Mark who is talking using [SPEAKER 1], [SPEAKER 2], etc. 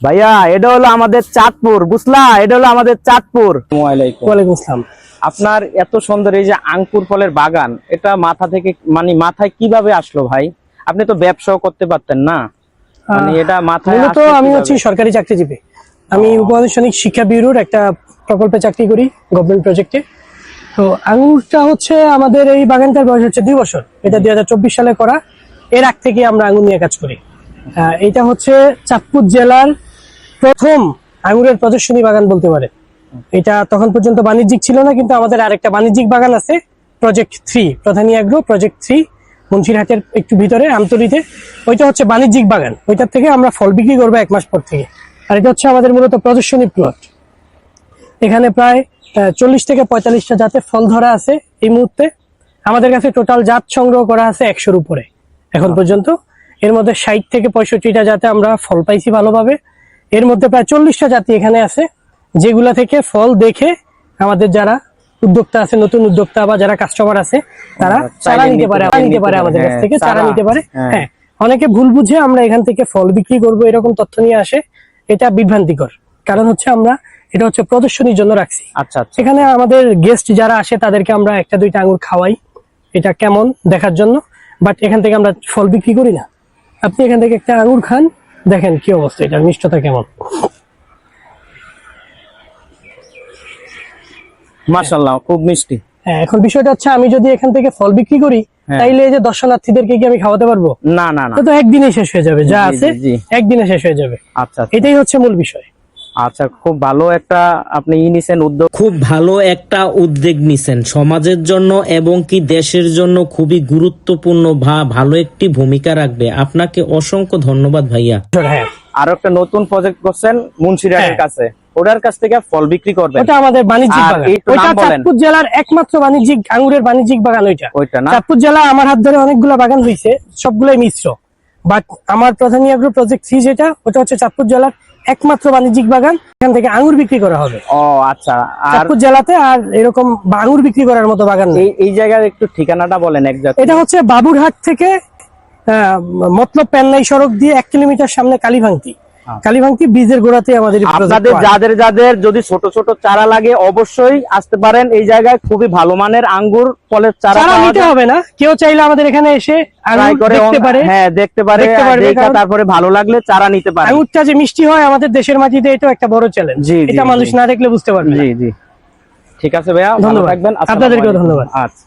[SPEAKER 1] ভাইয়া এটা হলো আমাদের চাঁদপুর, বুঝলা? এটা হলো আমাদের চাঁদপুর।
[SPEAKER 2] ওয়ালাইকুম আসসালাম।
[SPEAKER 1] আপনার এত সুন্দর এই যে আঙ্কুর ফলের বাগান, এটা মাথা থেকে মানে মাথায় কিভাবে আসলো ভাই? আপনি তো ব্যবসাও করতে পারতেন না, মানে এটা মাথায়
[SPEAKER 2] মূলত
[SPEAKER 1] আসলো
[SPEAKER 2] আমি
[SPEAKER 1] কিভাবে?
[SPEAKER 2] হচ্ছি সরকারি চাকরিজীবী। আমি উপানুষ্ঠানিক শিক্ষা ব্যুরোর একটা প্রকল্পে চাকরি করি, গভর্নমেন্ট প্রজেক্টে। তো আঙুরটা হচ্ছে আমাদের এই বাগানটার বয়স হচ্ছে 2 বছর। এটা 2024 সালে করা। এর আগ থেকে আমরা আঙুর নিয়ে কাজ করি। এটা হচ্ছে চাঁদপুর জেলার প্রথম আঙুরের প্রদর্শনী বাগান বলতে পারে। এটা তখন পর্যন্ত বাণিজ্যিক ছিল না, কিন্তু আমাদের আরেকটা বাণিজ্যিক বাগান আছে, প্রজেক্ট 3, প্রধানী অ্যাগ্রো প্রজেক্ট 3, মুন্সিরহাটের একটু ভিতরে আমতলিতে। ওইটা হচ্ছে বাণিজ্যিক বাগান, ওইটার থেকে আমরা ফল বিক্রি করবো 1 মাস পর থেকে। আর এটা হচ্ছে আমাদের মূলত প্রদর্শনী প্লট। এখানে প্রায় 40 থেকে 45টা জাতের ফল ধরা আছে এই মুহূর্তে। আমাদের কাছে টোটাল জাত সংগ্রহ করা আছে 100-র উপরে এখন পর্যন্ত। এর মধ্যে 60 থেকে 65টা জাতে আমরা ফল পাইছি ভালোভাবে। এর মধ্যে প্রায় 40টা জাতি এখানে আছে, যেগুলা থেকে ফল দেখে আমাদের যারা উদ্যোক্তা আছে, নতুন উদ্যোক্তা বা যারা কাস্টমার আছে, তারা চারা নিতে পারে আমাদের কাছ থেকে চারা নিতে পারে। হ্যাঁ, অনেকে ভুল বুঝে আমরা এখান থেকে ফল বিক্রি করব এরকম তথ্য নিয়ে আসে, এটা বিভ্রান্তিকর। কারণ হচ্ছে আমরা এটা হচ্ছে প্রদর্শনীর জন্য রাখছি।
[SPEAKER 1] আচ্ছা,
[SPEAKER 2] এখানে আমাদের গেস্ট যারা আসে তাদেরকে আমরা 1-2টা আঙুর খাওয়াই, এটা কেমন দেখার জন্য। বাট এখান থেকে আমরা ফল বিক্রি করি না। আপনি এখান থেকে একটা আঙুর খান, দেখেন কি অবস্থা, এটার মিষ্টতা কেমন।
[SPEAKER 1] মাশাআল্লাহ, খুব মিষ্টি।
[SPEAKER 2] হ্যাঁ, এখন বিষয়টা হচ্ছে আমি যদি এখান থেকে ফল বিক্রি করি, তাইলে এই যে দর্শনার্থীদেরকে কি আমি খাওয়াতে পারবো?
[SPEAKER 1] না না না,
[SPEAKER 2] তো একদিনে শেষ হয়ে যাবে, যা আছে একদিনে শেষ হয়ে যাবে।
[SPEAKER 1] আচ্ছা,
[SPEAKER 2] এটাই হচ্ছে মূল বিষয়।
[SPEAKER 1] আচ্ছা, খুব ভালো একটা আপনি নিছেন উদ্যোগ,
[SPEAKER 3] খুব ভালো একটা উদ্যোগ নিছেন সমাজের জন্য এবং কি দেশের জন্য খুবই গুরুত্বপূর্ণ ভালো একটি ভূমিকা রাখবে। আপনাকে অসংখ্য ধন্যবাদ ভাইয়া।
[SPEAKER 2] হ্যাঁ,
[SPEAKER 1] আরো একটা নতুন প্রজেক্ট করছেন মুন্সিরহাটের কাছে, ওটার কাছ থেকে ফল বিক্রি করবেন।
[SPEAKER 2] ওটা আমাদের বাণিজ্যিক বাগান, ওইটা চাঁদপুর জেলার একমাত্র বাণিজ্যিক আঙ্গুরের বাণিজ্যিক বাগান ওইটা না। চাঁদপুর জেলা আমার হাত ধরে অনেকগুলো বাগান হয়েছে, সবগুলোই মিশ্র। বাট আমার প্রধানী অ্যাগ্রো প্রজেক্ট 3 যেটা, ওটা হচ্ছে চাঁদপুর জেলার একমাত্র বাণিজ্যিক বাগান। এখান থেকে আঙ্গুর বিক্রি করা হবে।
[SPEAKER 1] ও আচ্ছা, আর
[SPEAKER 2] চাঁদপুর জেলাতে আর এরকম আঙ্গুর বিক্রি করার মতো বাগান নেই।
[SPEAKER 1] এই জায়গার একটু ঠিকানাটা বলেন একজাক্ট।
[SPEAKER 2] এটা হচ্ছে বাবুরহাট থেকে মতলব পেন্নাই সড়ক দিয়ে 1 কিলোমিটার সামনে কালীভাঙতি ব্রিজের গোড়াতে আমাদের।
[SPEAKER 1] আপনাদের যাদের যদি ছোট ছোট চারা লাগে অবশ্যই আসতে পারেন এই জায়গায়। খুবই ভালো মানের আঙ্গুর ফলের চারা
[SPEAKER 2] নিতে হবে না, কেউ চাইলে আমাদের এখানে এসে দেখতে পারে।
[SPEAKER 1] হ্যাঁ, দেখতে পারে, তারপরে ভালো লাগলে চারা নিতে পারে।
[SPEAKER 2] আঙ্গুরটা যে মিষ্টি হয় আমাদের দেশের মাটিতে, এটা একটা বড় চ্যালেঞ্জ। এটা মানুষ না দেখলে বুঝতে পারবে।
[SPEAKER 1] জি জি, ঠিক আছে ভাইয়া,
[SPEAKER 2] ধন্যবাদ। আপনাদেরকেও ধন্যবাদ।
[SPEAKER 1] আচ্ছা।